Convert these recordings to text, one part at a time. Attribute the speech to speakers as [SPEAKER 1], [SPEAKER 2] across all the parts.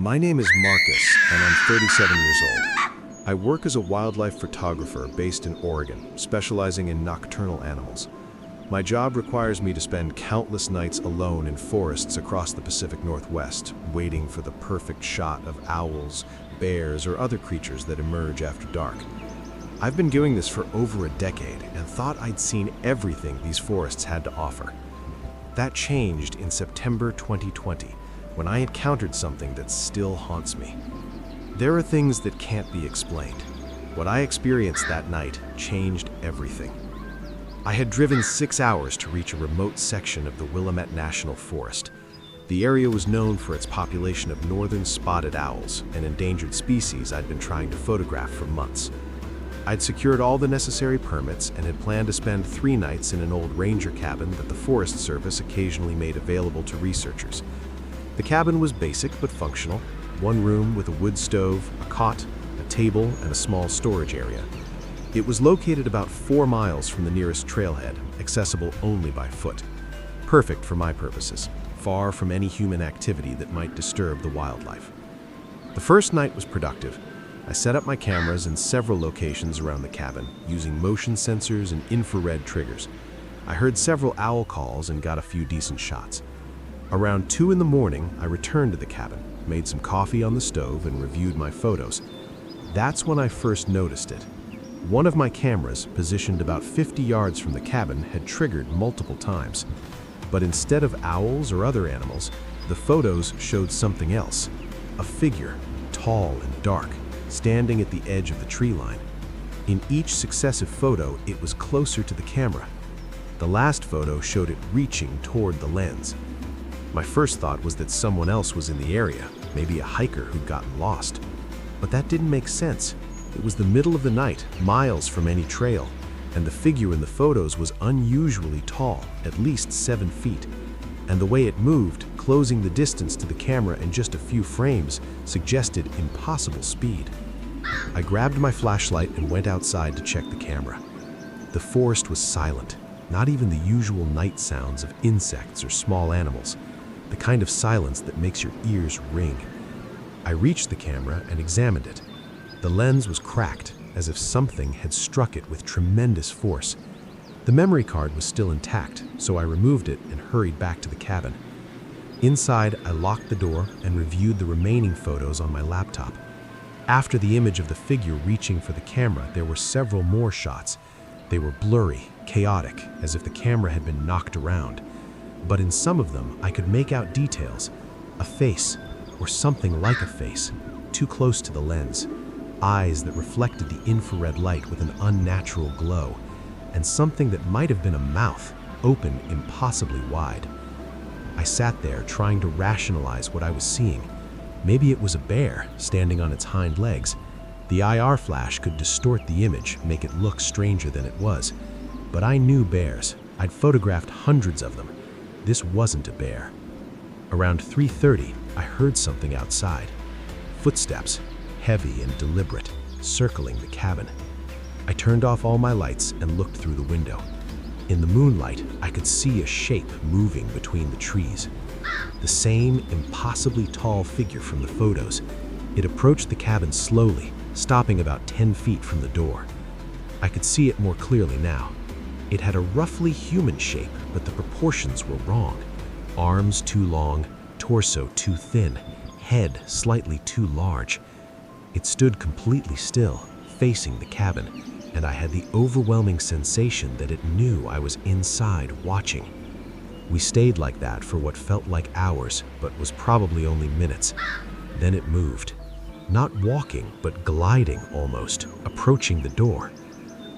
[SPEAKER 1] My name is Marcus, and I'm 37 years old. I work as a wildlife photographer based in Oregon, specializing in nocturnal animals. My job requires me to spend countless nights alone in forests across the Pacific Northwest, waiting for the perfect shot of owls, bears, or other creatures that emerge after dark. I've been doing this for over a decade and thought I'd seen everything these forests had to offer. That changed in September 2020, when I encountered something that still haunts me. There are things that can't be explained. What I experienced that night changed everything. I had driven 6 hours to reach a remote section of the Willamette National Forest. The area was known for its population of northern spotted owls, an endangered species I'd been trying to photograph for months. I'd secured all the necessary permits and had planned to spend 3 nights in an old ranger cabin that the Forest Service occasionally made available to researchers. The cabin was basic but functional: one room with a wood stove, a cot, a table, and a small storage area. It was located about 4 miles from the nearest trailhead, accessible only by foot. Perfect for my purposes, far from any human activity that might disturb the wildlife. The first night was productive. I set up my cameras in several locations around the cabin, using motion sensors and infrared triggers. I heard several owl calls and got a few decent shots. Around 2 in the morning, I returned to the cabin, made some coffee on the stove, and reviewed my photos. That's when I first noticed it. One of my cameras, positioned about 50 yards from the cabin, had triggered multiple times. But instead of owls or other animals, the photos showed something else. A figure, tall and dark, standing at the edge of the tree line. In each successive photo, it was closer to the camera. The last photo showed it reaching toward the lens. My first thought was that someone else was in the area, maybe a hiker who'd gotten lost. But that didn't make sense. It was the middle of the night, miles from any trail, and the figure in the photos was unusually tall, at least 7 feet. And the way it moved, closing the distance to the camera in just a few frames, suggested impossible speed. I grabbed my flashlight and went outside to check the camera. The forest was silent, not even the usual night sounds of insects or small animals, the kind of silence that makes your ears ring. I reached the camera and examined it. The lens was cracked, as if something had struck it with tremendous force. The memory card was still intact, so I removed it and hurried back to the cabin. Inside, I locked the door and reviewed the remaining photos on my laptop. After the image of the figure reaching for the camera, there were several more shots. They were blurry, chaotic, as if the camera had been knocked around. But in some of them, I could make out details: a face, or something like a face, too close to the lens, eyes that reflected the infrared light with an unnatural glow, and something that might have been a mouth, open impossibly wide. I sat there trying to rationalize what I was seeing. Maybe it was a bear standing on its hind legs. The IR flash could distort the image, make it look stranger than it was. But I knew bears. I'd photographed hundreds of them. This wasn't a bear. Around 3:30, I heard something outside. Footsteps, heavy and deliberate, circling the cabin. I turned off all my lights and looked through the window. In the moonlight, I could see a shape moving between the trees. The same impossibly tall figure from the photos. It approached the cabin slowly, stopping about 10 feet from the door. I could see it more clearly now. It had a roughly human shape, but the proportions were wrong. Arms too long, torso too thin, head slightly too large. It stood completely still, facing the cabin, and I had the overwhelming sensation that it knew I was inside watching. We stayed like that for what felt like hours, but was probably only minutes. Then it moved. Not walking, but gliding almost, approaching the door.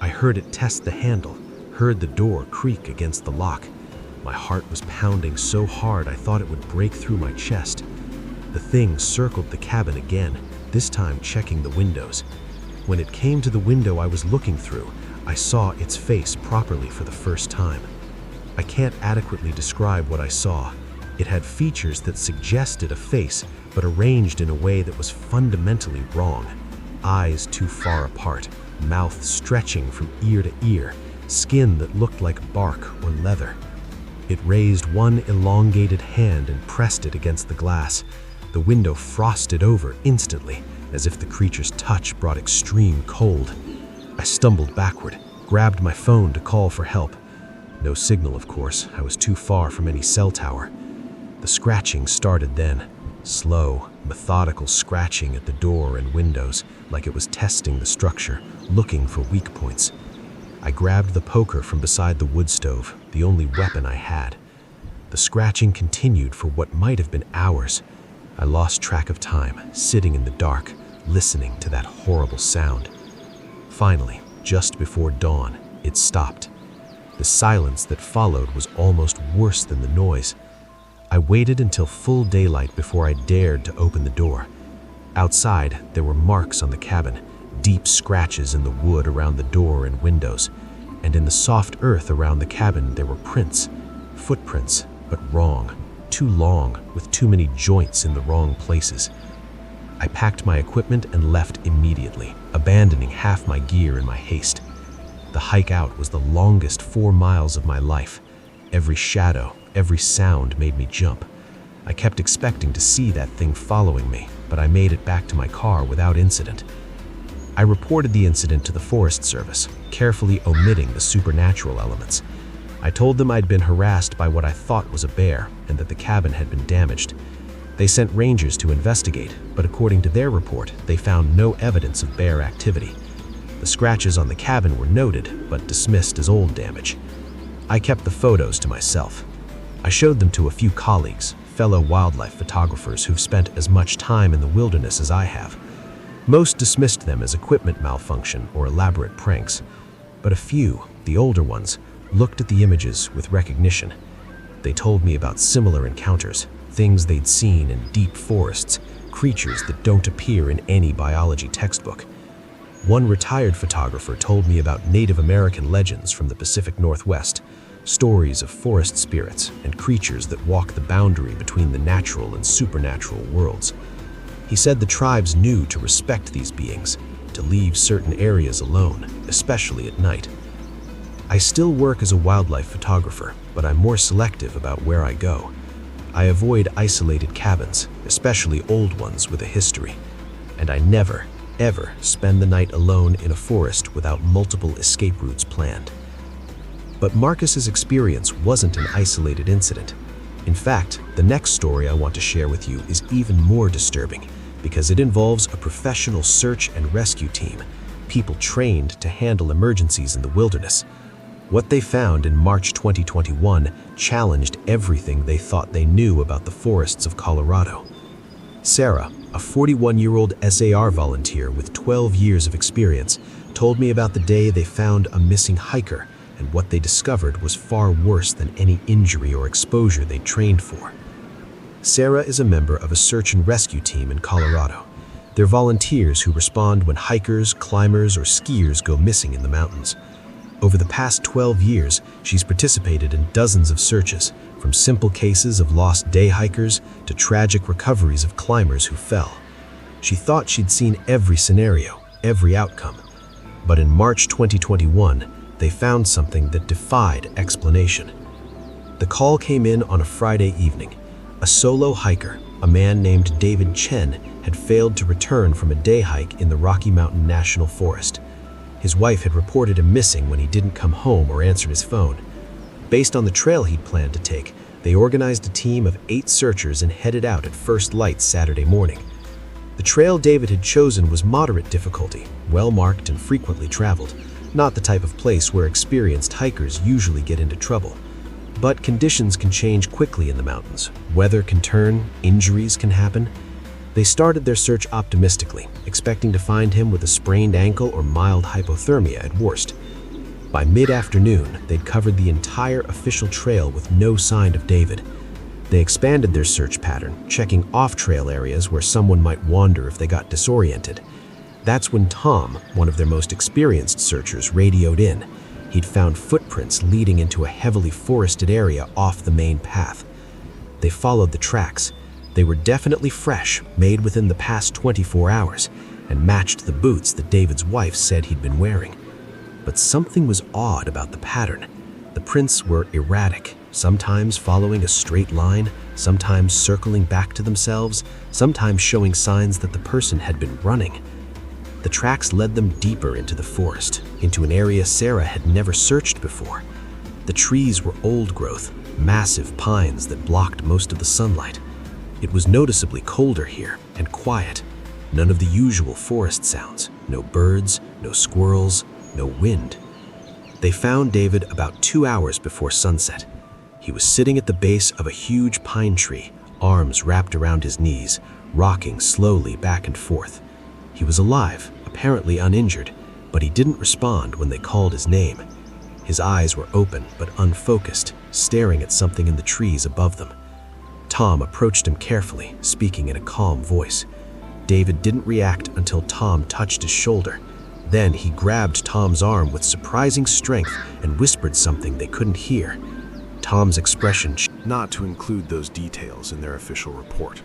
[SPEAKER 1] I heard it test the handle, heard the door creak against the lock. My heart was pounding so hard I thought it would break through my chest. The thing circled the cabin again, this time checking the windows. When it came to the window I was looking through, I saw its face properly for the first time. I can't adequately describe what I saw. It had features that suggested a face, but arranged in a way that was fundamentally wrong. Eyes too far apart, mouth stretching from ear to ear, skin that looked like bark or leather. It raised one elongated hand and pressed it against the glass.
[SPEAKER 2] The window frosted over instantly, as if the creature's touch brought extreme cold. I stumbled backward, grabbed my phone to call for help. No signal, of course. I was too far from any cell tower. The scratching started then. Slow, methodical scratching at the door and windows, like it was testing the structure, looking for weak points. I grabbed the poker from beside the wood stove, the only weapon I had. The scratching continued for what might have been hours. I lost track of time, sitting in the dark, listening to that horrible sound. Finally, just before dawn, it stopped. The silence that followed was almost worse than the noise. I waited until full daylight before I dared to open the door. Outside, there were marks on the cabin, deep scratches in the wood around the door and windows, and in the soft earth around the cabin there were prints, footprints, but wrong, too long, with too many joints in the wrong places. I packed my equipment and left immediately, abandoning half my gear in my haste. The hike out was the longest 4 miles of my life. Every shadow, every sound made me jump. I kept expecting to see that thing following me, but I made it back to my car without incident. I reported the incident to the Forest Service, carefully omitting the supernatural elements. I told them I'd been harassed by what I thought was a bear and that the cabin had been damaged. They sent rangers to investigate, but according to their report, they found no evidence of bear activity. The scratches on the cabin were noted, but dismissed as old damage. I kept the photos to myself. I showed them to a few colleagues, fellow wildlife photographers who've spent as much time in the wilderness as I have. Most dismissed them as equipment malfunction or elaborate pranks, but a few, the older ones, looked at the images with recognition. They told me about similar encounters, things they'd seen in deep forests, creatures that don't appear in any biology textbook. One retired photographer told me about Native American legends from the Pacific Northwest, stories of forest spirits and creatures that walk the boundary between the natural and supernatural worlds. He said the tribes knew to respect these beings, to leave certain areas alone, especially at night. I still work as a wildlife photographer, but I'm more selective about where I go. I avoid isolated cabins, especially old ones with a history, and I never, ever spend the night alone in a forest without multiple escape routes planned. But Marcus's experience wasn't an isolated incident. In fact, the next story I want to share with you is even more disturbing because it involves a professional search and rescue team, people trained to handle emergencies in the wilderness. What they found in March 2021 challenged everything they thought they knew about the forests of Colorado. Sarah, a 41-year-old SAR volunteer with 12 years of experience, told me about the day they found a missing hiker, and what they discovered was far worse than any injury or exposure they'd trained for. Sarah is a member of a search and rescue team in Colorado. They're volunteers who respond when hikers, climbers, or skiers go missing in the mountains. Over the past 12 years, she's participated in dozens of searches, from simple cases of lost day hikers to tragic recoveries of climbers who fell. She thought she'd seen every scenario, every outcome. But in March 2021, they found something that defied explanation. The call came in on a Friday evening. A solo hiker, a man named David Chen, had failed to return from a day hike in the Rocky Mountain National Forest. His wife had reported him missing when he didn't come home or answer his phone. Based on the trail he'd planned to take, they organized a team of 8 searchers and headed out at first light Saturday morning. The trail David had chosen was moderate difficulty, well-marked and frequently traveled, not the type of place where experienced hikers usually get into trouble. But conditions can change quickly in the mountains. Weather can turn, injuries can happen. They started their search optimistically, expecting to find him with a sprained ankle or mild hypothermia at worst. By mid-afternoon, they'd covered the entire official trail with no sign of David. They expanded their search pattern, checking off-trail areas where someone might wander if they got disoriented. That's when Tom, one of their most experienced searchers, radioed in. He'd found footprints leading into a heavily forested area off the main path. They followed the tracks. They were definitely fresh, made within the past 24 hours, and matched the boots that David's wife said he'd been wearing. But something was odd about the pattern. The prints were erratic, sometimes following a straight line, sometimes circling back to themselves, sometimes showing signs that the person had been running. The tracks led them deeper into the forest, into an area Sarah had never searched before. The trees were old growth, massive pines that blocked most of the sunlight. It was noticeably colder here and quiet. None of the usual forest sounds, no birds, no squirrels, no wind. They found David about 2 hours before sunset. He was sitting at the base of a huge pine tree, arms wrapped around his knees, rocking slowly back and forth. He was alive, apparently uninjured, but he didn't respond when they called his name. His eyes were open but unfocused, staring at something in the trees above them. Tom approached him carefully, speaking in a calm voice. David didn't react until Tom touched his shoulder. Then he grabbed Tom's arm with surprising strength and whispered something they couldn't hear. Tom's expression
[SPEAKER 1] not to include those details in their official report.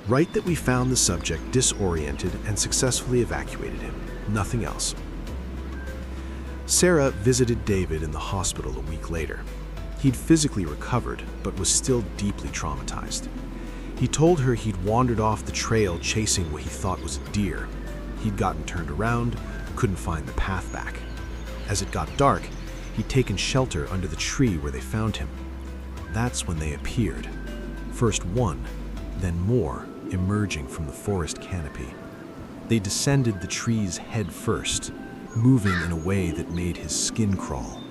[SPEAKER 1] Write that we found the subject disoriented and successfully evacuated him. Nothing else. Sarah visited David in the hospital a week later. He'd physically recovered, but was still deeply traumatized. He told her he'd wandered off the trail chasing what he thought was a deer. He'd gotten turned around, couldn't find the path back. As it got dark, he'd taken shelter under the tree where they found him. That's when they appeared. First one, then more, emerging from the forest canopy. They descended the trees head first, moving in a way that made his skin crawl.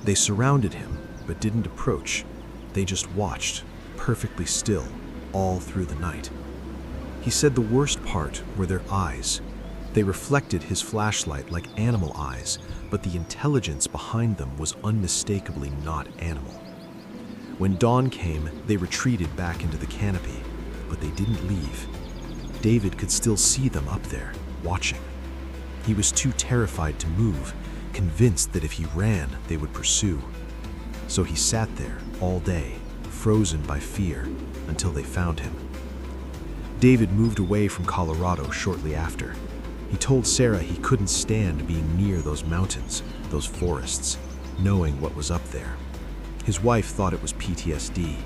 [SPEAKER 1] They surrounded him, but didn't approach. They just watched, perfectly still, all through the night. He said the worst part were their eyes. They reflected his flashlight like animal eyes, but the intelligence behind them was unmistakably not animal. When dawn came, they retreated back into the canopy, but they didn't leave. David could still see them up there, watching. He was too terrified to move, convinced that if he ran, they would pursue. So he sat there all day, frozen by fear, until they found him. David moved away from Colorado shortly after. He told Sarah he couldn't stand being near those mountains, those forests, knowing what was up there. His wife thought it was PTSD,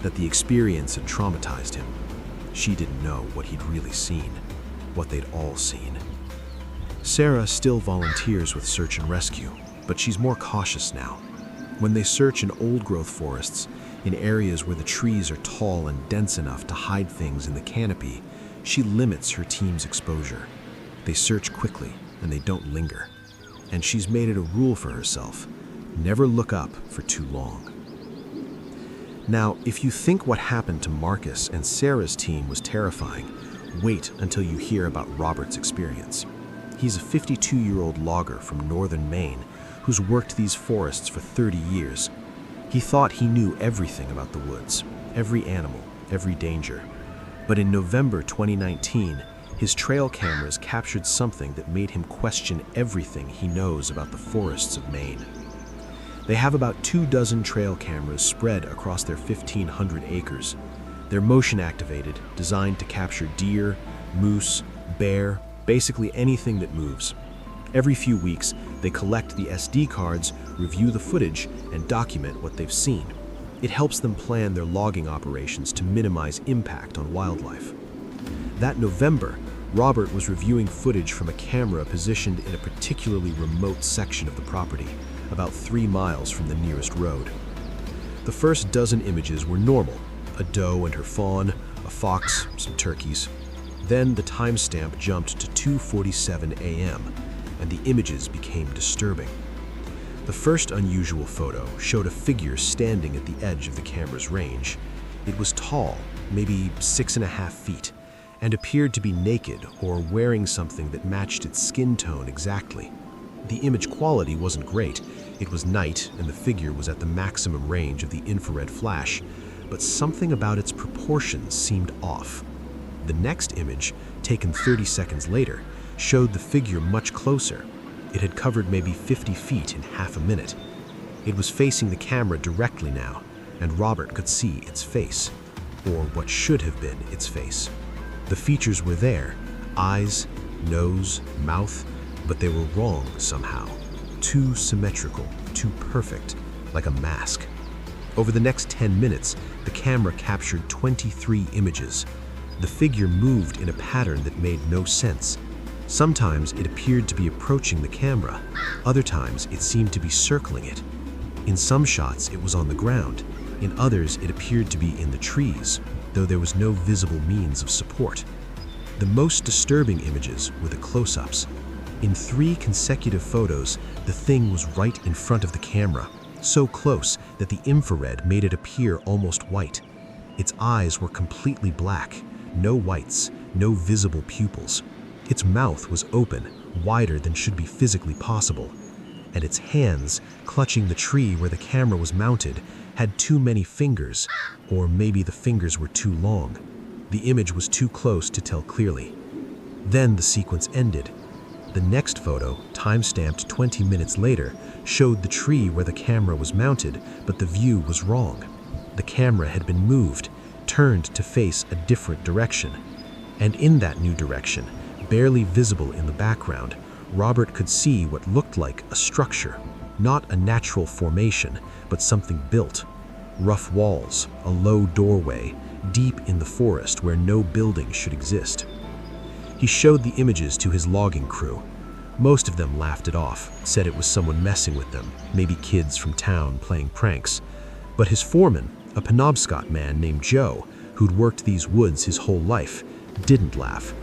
[SPEAKER 1] that the experience had traumatized him. She didn't know what he'd really seen, what they'd all seen. Sarah still volunteers with search and rescue, but she's more cautious now. When they search in old-growth forests, in areas where the trees are tall and dense enough to hide things in the canopy, she limits her team's exposure. They search quickly, and they don't linger. And she's made it a rule for herself: never look up for too long. Now, if you think what happened to Marcus and Sarah's team was terrifying, wait until you hear about Robert's experience. He's a 52-year-old logger from northern Maine who's worked these forests for 30 years. He thought he knew everything about the woods, every animal, every danger. But in November 2019, his trail cameras captured something that made him question everything he knows about the forests of Maine. They have about 24 trail cameras spread across their 1,500 acres. They're motion activated, designed to capture deer, moose, bear, basically anything that moves. Every few weeks, they collect the SD cards, review the footage, and document what they've seen. It helps them plan their logging operations to minimize impact on wildlife. That November, Robert was reviewing footage from a camera positioned in a particularly remote section of the property, about 3 miles from the nearest road. The first dozen images were normal: a doe and her fawn, a fox, some turkeys. Then the timestamp jumped to 2:47 a.m., and the images became disturbing. The first unusual photo showed a figure standing at the edge of the camera's range. It was tall, maybe 6.5 feet, and appeared to be naked or wearing something that matched its skin tone exactly. The image quality wasn't great. It was night, and the figure was at the maximum range of the infrared flash, but something about its proportions seemed off. The next image, taken 30 seconds later, showed the figure much closer. It had covered maybe 50 feet in half a minute. It was facing the camera directly now, and Robert could see its face, or what should have been its face. The features were there: eyes, nose, mouth, but they were wrong somehow. Too symmetrical, too perfect, like a mask.
[SPEAKER 2] Over the next 10 minutes, the camera captured 23 images. The figure moved in a pattern that made no sense. Sometimes it appeared to be approaching the camera. Other times it seemed to be circling it. In some shots it was on the ground. In others it appeared to be in the trees, though there was no visible means of support. The most disturbing images were the close-ups. In 3 consecutive photos, the thing was right in front of the camera, so close that the infrared made it appear almost white. Its eyes were completely black, no whites, no visible pupils. Its mouth was open, wider than should be physically possible. And its hands, clutching the tree where the camera was mounted, had too many fingers, or maybe the fingers were too long. The image was too close to tell clearly. Then the sequence ended. The next photo, time-stamped 20 minutes later, showed the tree where the camera was mounted, but the view was wrong. The camera had been moved, turned to face a different direction. And in that new direction, barely visible in the background, Robert could see what looked like a structure, not a natural formation, but something built. Rough walls, a low doorway, deep in the forest where no building should exist. He showed the images to his logging crew. Most of them laughed it off, said it was someone messing with them, maybe kids from town playing pranks. But his foreman, a Penobscot man named Joe, who'd worked these woods his whole life, didn't laugh.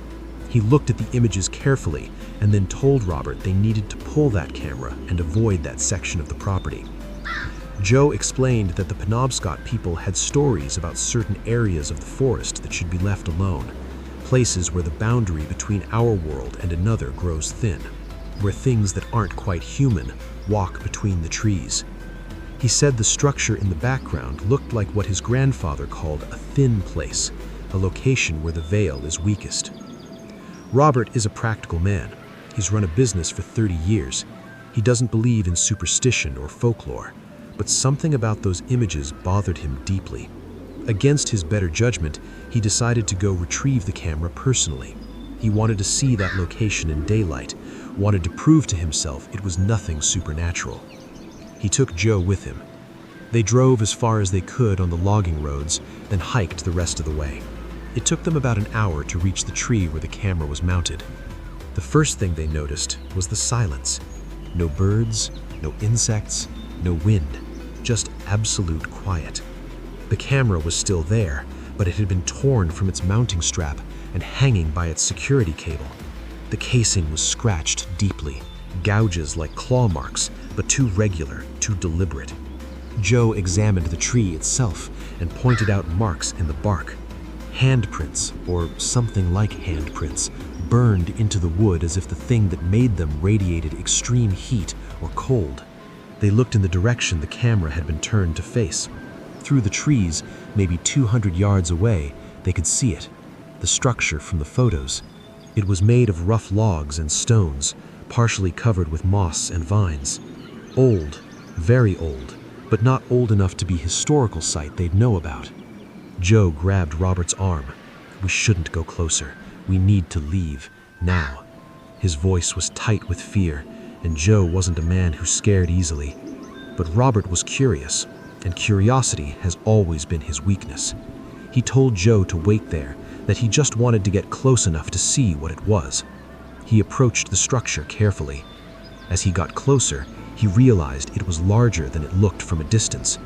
[SPEAKER 2] He looked at the images carefully and then told Robert they needed to pull that camera and avoid that section of the property. Joe explained that the Penobscot people had stories about certain areas of the forest that should be left alone, places where the boundary between our world and another grows thin, where things that aren't quite human walk between the trees. He said the structure in the background looked like what his grandfather called a thin place, a location where the veil is weakest. Robert is a practical man. He's run a business for 30 years. He doesn't believe in superstition or folklore, but something about those images bothered him deeply. Against his better judgment, he decided to go retrieve the camera personally. He wanted to see that location in daylight, wanted to prove to himself it was nothing supernatural. He took Joe with him. They drove as far as they could on the logging roads, then hiked the rest of the way. It took them about an hour to reach the tree where the camera was mounted. The first thing they noticed was the silence. No birds, no insects, no wind, just absolute quiet. The camera was still there, but it had been torn from its mounting strap and hanging by its security cable. The casing was scratched deeply, gouges like claw marks, but too regular, too deliberate. Joe examined the tree itself and pointed out marks in the bark. Handprints, or something like handprints, burned into the wood as if the thing that made them radiated extreme heat or cold. They looked in the direction the camera had been turned to face. Through the trees, maybe 200 yards away, they could see it, the structure from the photos. It was made of rough logs and stones, partially covered with moss and vines. Old, very old, but not old enough to be a historical site they'd know about. Joe grabbed Robert's arm. "We shouldn't go closer. We need to leave, now." His voice was tight with fear, and Joe wasn't a man who scared easily. But Robert was curious, and curiosity has always been his weakness. He told Joe to wait there, that he just wanted to get close enough to see what it was. He approached the structure carefully. As he got closer, he realized it was larger than it looked from a distance.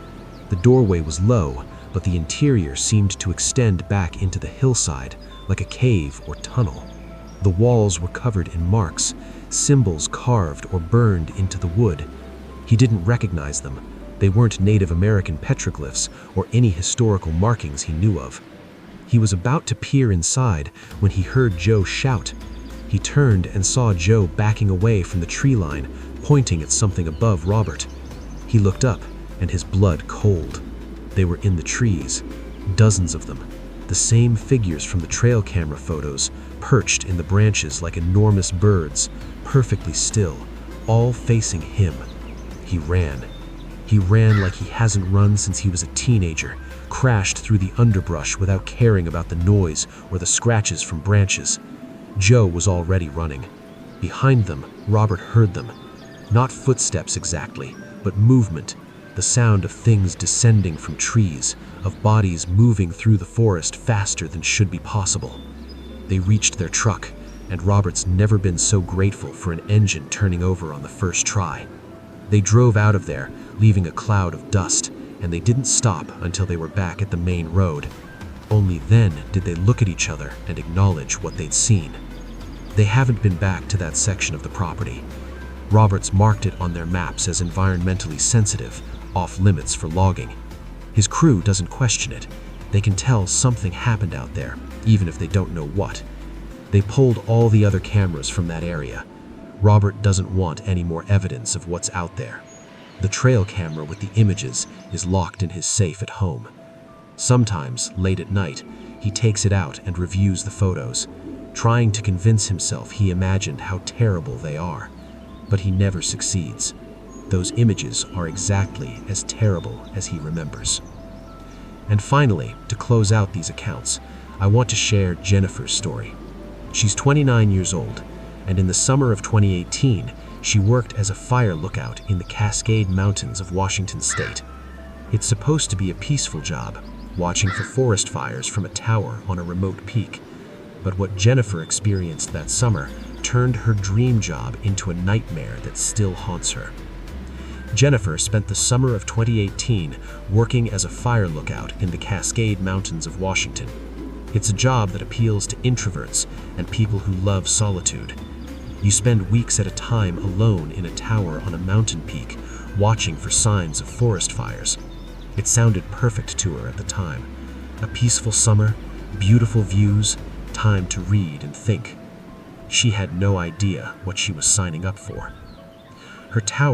[SPEAKER 2] The doorway was low, but the interior seemed to extend back into the hillside, like a cave or tunnel. The walls were covered in marks, symbols carved or burned into the wood. He didn't recognize them. They weren't Native American petroglyphs or any historical markings he knew of. He was about to peer inside when he heard Joe shout. He turned and saw Joe backing away from the tree line, pointing at something above Robert. He looked up, and his blood cold. They were in the trees, dozens of them, the same figures from the trail camera photos, perched in the branches like enormous birds, perfectly still, all facing him. He ran. He ran like he hasn't run since he was a teenager, crashed through the underbrush without caring about the noise or the scratches from branches. Joe was already running. Behind them, Robert heard them. Not footsteps exactly, but movement. the sound of things descending from trees, of bodies moving through the forest faster than should be possible. They reached their truck, and Robert's never been so grateful for an engine turning over on the first try. They drove out of there, leaving a cloud of dust, and they didn't stop until they were back at the main road. Only then did they look at each other and acknowledge what they'd seen. They haven't been back to that section of the property. Roberts marked it on their maps as environmentally sensitive, off limits for logging. His crew doesn't question it. They can tell something happened out there, even if they don't know what. They pulled all the other cameras from that area. Robert doesn't want any more evidence of what's out there. The trail camera with the images is locked in his safe at home. Sometimes, late at night, he takes it out and reviews the photos, trying to convince himself he imagined how terrible they are. But he never succeeds. Those images are exactly as terrible as he remembers. And finally, to close out these accounts, I want to share Jennifer's story. She's 29 years old, and in the summer of 2018, she worked as a fire lookout in the Cascade Mountains of Washington State. It's supposed to be a peaceful job, watching for forest fires from a tower on a remote peak. But what Jennifer experienced that summer turned her dream job into a nightmare that still haunts her. Jennifer spent the summer of 2018 working as a fire lookout in the Cascade Mountains of Washington. It's a job that appeals to introverts and people who love solitude. You spend weeks at a time alone in a tower on a mountain peak, watching for signs of forest fires. It sounded perfect to her at the time. A peaceful summer, beautiful views, time to read and think. She had no idea what she was signing up for. Her tower